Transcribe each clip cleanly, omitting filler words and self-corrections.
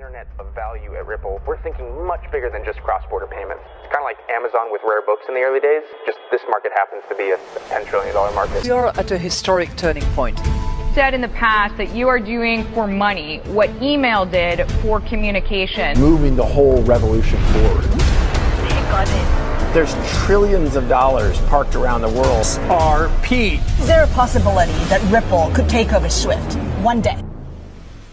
internet of value at Ripple, we're thinking much bigger than just cross-border payments. It's kind of like Amazon with rare books in the early days, just this market happens to be a $10 trillion market. We are at a historic turning point. Said in the past that you are doing for money what email did for communication. Moving the whole revolution forward. Take on it. There's trillions of dollars parked around the world. XRP. Is there a possibility that Ripple could take over Swift one day?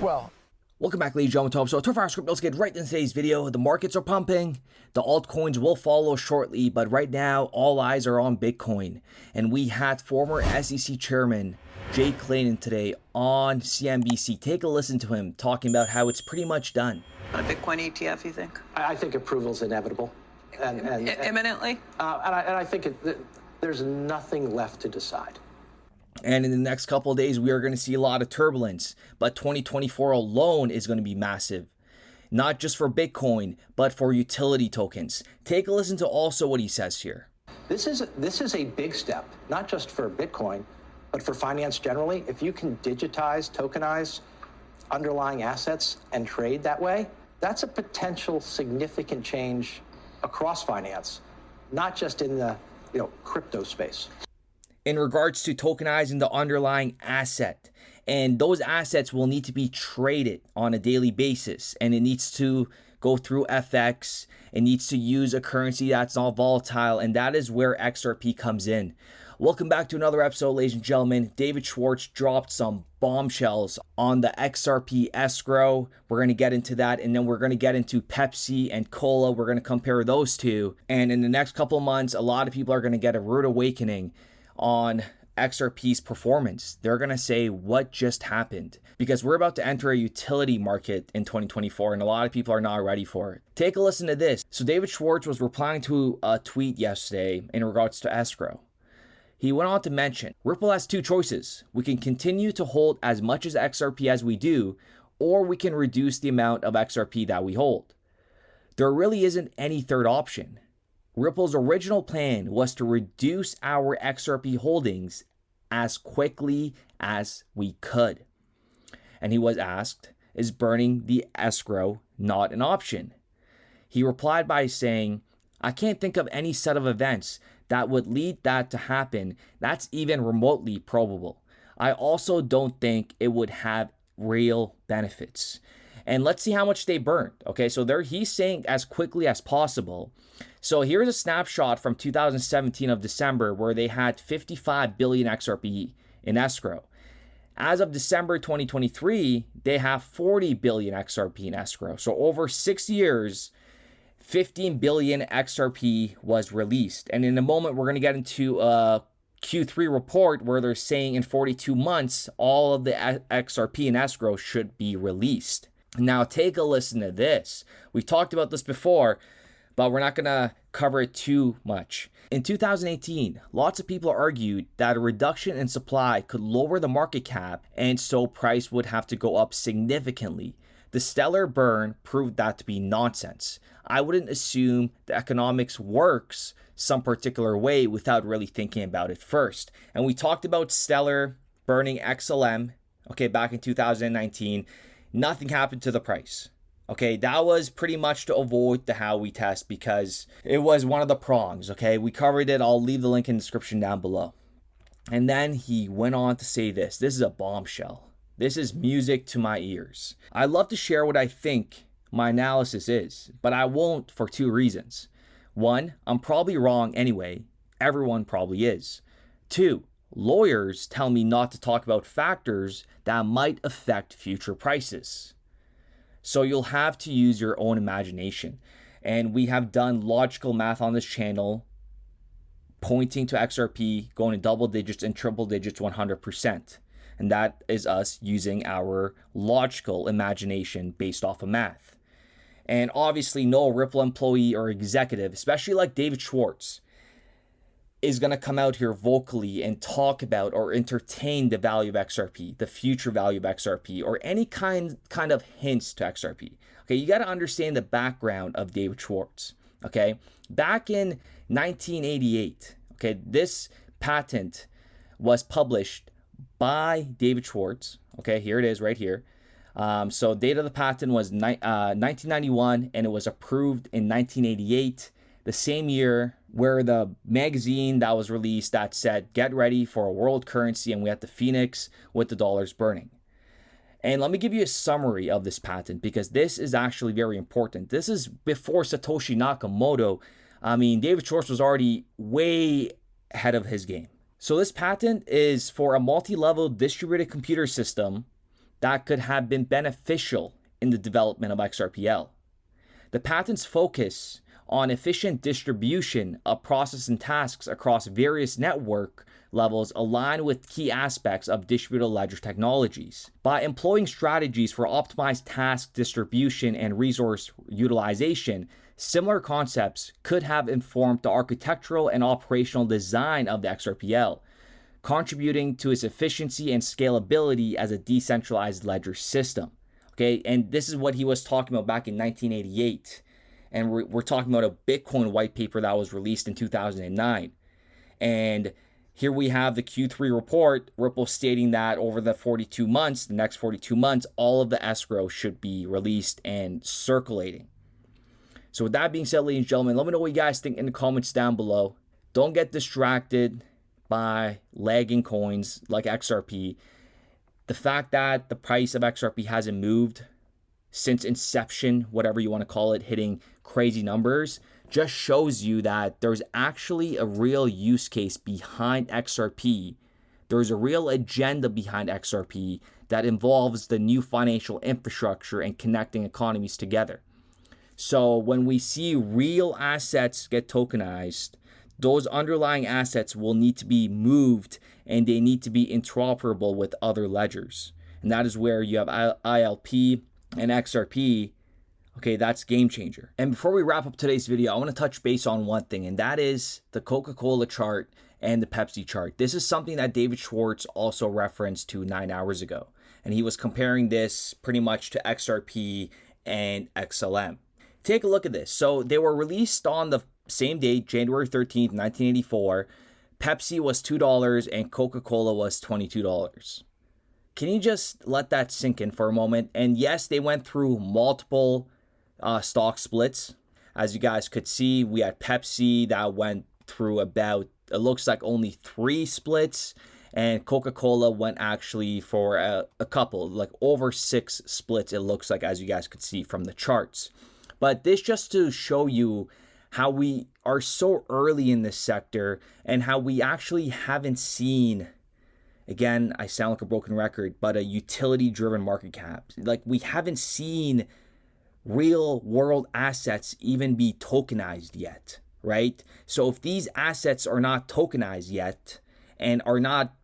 Well, welcome back, ladies and gentlemen. So, to our script, let's get right into today's video. The markets are pumping. The altcoins will follow shortly, but right now, all eyes are on Bitcoin. And we had former SEC Chairman Jay Clayton today on CNBC. Take a listen to him talking about how it's pretty much done. On a Bitcoin ETF, you think? I think approval is inevitable. Imminently? I think there's nothing left to decide. And in the next couple of days, we are going to see a lot of turbulence. But 2024 alone is going to be massive. Not just for Bitcoin, but for utility tokens. Take a listen to also what he says here. This is a big step, not just for Bitcoin, but for finance generally. If you can digitize, tokenize underlying assets and trade that way, that's a potential significant change across finance, not just in the crypto space. In regards to tokenizing the underlying asset, and those assets will need to be traded on a daily basis, and it needs to go through FX. It needs to use a currency that's not volatile, and that is where XRP comes in. Welcome back to another episode, ladies and gentlemen. David Schwartz dropped some bombshells on the XRP escrow. We're going to get into that, and then we're going to get into Pepsi and Cola. We're going to compare those two. And in the next couple of months, a lot of people are going to get a rude awakening on XRP's performance. They're going to say, what just happened? Because we're about to enter a utility market in 2024, and a lot of people are not ready for it. Take a listen to this. So David Schwartz was replying to a tweet yesterday in regards to escrow. He went on to mention, Ripple has two choices. We can continue to hold as much as XRP as we do, or we can reduce the amount of XRP that we hold. There really isn't any third option. Ripple's original plan was to reduce our XRP holdings as quickly as we could. And he was asked, is burning the escrow not an option? He replied by saying, I can't think of any set of events that would lead that to happen that's even remotely probable. I also don't think it would have real benefits. And let's see how much they burned. Okay, so he's saying as quickly as possible. So here's a snapshot from 2017 of December where they had 55 billion XRP in escrow. As of December 2023, they have 40 billion XRP in escrow. So over 6 years, 15 billion XRP was released. And in a moment, we're going to get into a Q3 report where they're saying in 42 months, all of the XRP in escrow should be released. Now, take a listen to this. We've talked about this before, but we're not going to cover it too much. In 2018, lots of people argued that a reduction in supply could lower the market cap, and so price would have to go up significantly. The stellar burn proved that to be nonsense. I wouldn't assume the economics works some particular way without really thinking about it first. And we talked about stellar burning XLM, back in 2019. Nothing happened to the price. That was pretty much to avoid the Howey test because it was one of the prongs. We covered it. I'll leave the link in the description down below. And then he went on to say this. This is a bombshell. This is music to my ears. I love to share what I think my analysis is, but I won't for two reasons. One, I'm probably wrong anyway. Everyone probably is. Two, lawyers tell me not to talk about factors that might affect future prices. So you'll have to use your own imagination. And we have done logical math on this channel, pointing to XRP going in double digits and triple digits 100%. And that is us using our logical imagination based off of math. And obviously no Ripple employee or executive, especially like David Schwartz, is going to come out here vocally and talk about or entertain the value of XRP, the future value of XRP, or any kind of hints to XRP. You got to understand the background of David Schwartz. Back in 1988, this patent was published by David Schwartz. Here it is right here. So date of the patent was 1991, and it was approved in 1988, the same year where the magazine that was released that said, "Get ready for a world currency," and we had the phoenix with the dollars burning. And let me give you a summary of this patent, because this is actually very important. This is before Satoshi Nakamoto. I mean, David Schwartz was already way ahead of his game. So this patent is for a multi-level distributed computer system that could have been beneficial in the development of XRPL. The patent's focus on efficient distribution of process and tasks across various network levels align with key aspects of distributed ledger technologies. By employing strategies for optimized task distribution and resource utilization, similar concepts could have informed the architectural and operational design of the XRPL, contributing to its efficiency and scalability as a decentralized ledger system. Okay, and this is what he was talking about back in 1988. And we're talking about a Bitcoin white paper that was released in 2009. And here we have the Q3 report, Ripple stating that over the next 42 months, all of the escrow should be released and circulating. So with that being said, ladies and gentlemen, let me know what you guys think in the comments down below. Don't get distracted by lagging coins like XRP. The fact that the price of XRP hasn't moved since inception, whatever you want to call it, hitting crazy numbers, just shows you that there's actually a real use case behind XRP. There's a real agenda behind XRP that involves the new financial infrastructure and connecting economies together. So when we see real assets get tokenized, those underlying assets will need to be moved and they need to be interoperable with other ledgers. And that is where you have ILP and XRP. Okay, that's game changer. And before we wrap up today's video, I want to touch base on one thing, and that is the Coca-Cola chart and the Pepsi chart. This is something that David Schwartz also referenced to 9 hours ago. And he was comparing this pretty much to XRP and XLM. Take a look at this. So they were released on the same date, January 13th, 1984. Pepsi was $2 and Coca-Cola was $22. Can you just let that sink in for a moment? And yes, they went through multiple stock splits. As you guys could see, we had Pepsi that went through about, it looks like only 3 splits. And Coca-Cola went actually for a couple, like over 6 splits, it looks like, as you guys could see from the charts. But this just to show you how we are so early in this sector and how we actually haven't seen, again, I sound like a broken record, but a utility-driven market cap. Like, we haven't seen real world assets even be tokenized yet, right? So if these assets are not tokenized yet and are not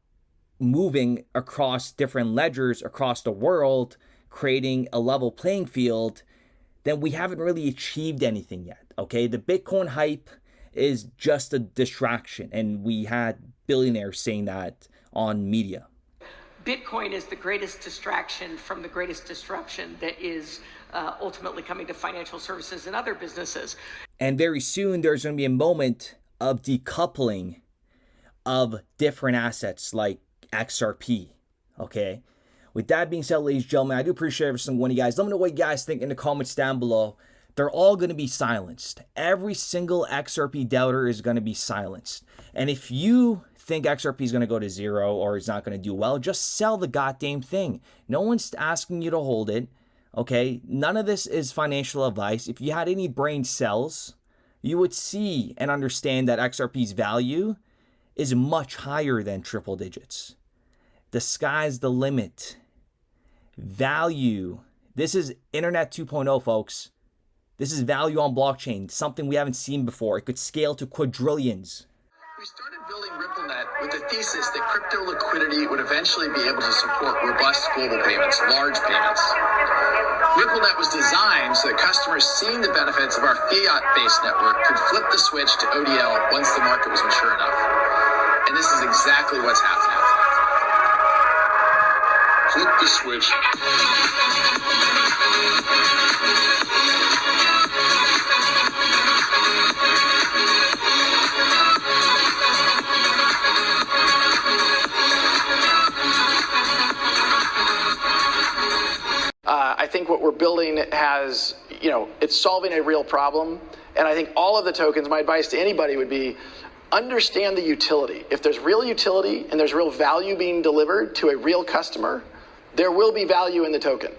moving across different ledgers across the world, creating a level playing field, then we haven't really achieved anything yet, okay? The Bitcoin hype is just a distraction, and we had billionaires saying that on media. Bitcoin is the greatest distraction from the greatest disruption that is ultimately coming to financial services and other businesses. And very soon, there's going to be a moment of decoupling of different assets like XRP, okay? With that being said, ladies and gentlemen, I do appreciate every single one of you guys. Let me know what you guys think in the comments down below. They're all going to be silenced. Every single XRP doubter is going to be silenced. And if you think XRP is going to go to zero or it's not going to do well, just sell the goddamn thing. No one's asking you to hold it, okay? None of this is financial advice. If you had any brain cells, you would see and understand that XRP's value is much higher than triple digits. The sky's the limit. Value. This is Internet 2.0, folks. This is value on blockchain, something we haven't seen before. It could scale to quadrillions. We started building RippleNet with the thesis that crypto liquidity would eventually be able to support robust global payments, large payments. RippleNet was designed so that customers seeing the benefits of our fiat-based network could flip the switch to ODL once the market was mature enough. And this is exactly what's happening. Flip the switch. what we're building has, it's solving a real problem. And I think all of the tokens, my advice to anybody would be, understand the utility. If there's real utility and there's real value being delivered to a real customer, there will be value in the token.